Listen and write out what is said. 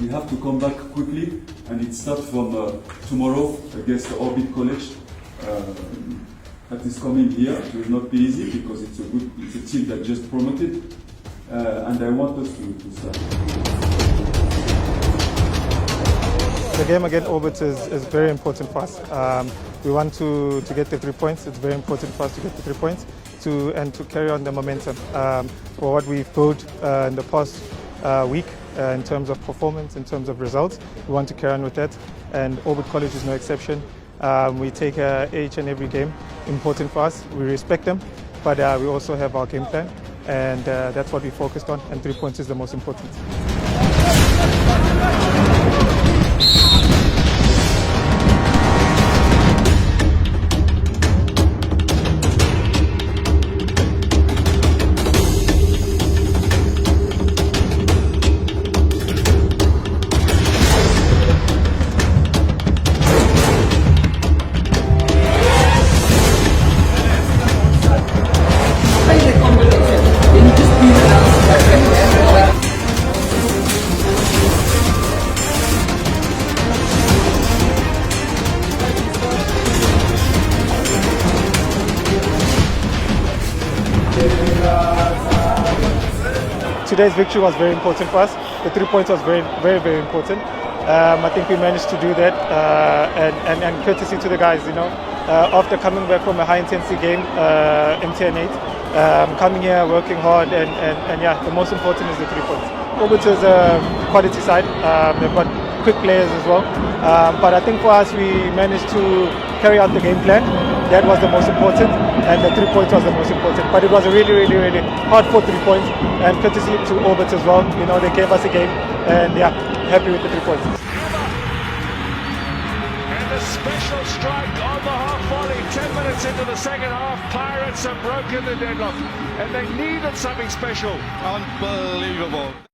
we have to come back quickly, and it starts from tomorrow against the Orbit College. That is coming here. It will not be easy because it's a team that just promoted, and I want us to start. The game against Orbit is very important for us. We want to get the 3 points. It's very important for us to get the 3 points and to carry on the momentum for what we've built in the past week in terms of performance, in terms of results. We want to carry on with that, and Orbit College is no exception. We take each and every game important for us. We respect them, but we also have our game plan, and that's what we focused on, and 3 points is the most important. Today's victory was very important for us. The 3 points was very important. I think we managed to do that, and courtesy to the guys, after coming back from a high-intensity game, MTN8, coming here, working hard, and yeah, the most important is the 3 points. Orbit is a quality side. They've got quick players as well, but I think for us, we managed to carry out the game plan. That was the most important, and the 3 points was the most important. But it was a really hard for 3 points, and courtesy to Orbit as well. They gave us a game, and yeah, happy with the 3 points. And a special strike on the half volley. 10 minutes into the second half, Pirates have broken the deadlock, and they needed something special. Unbelievable.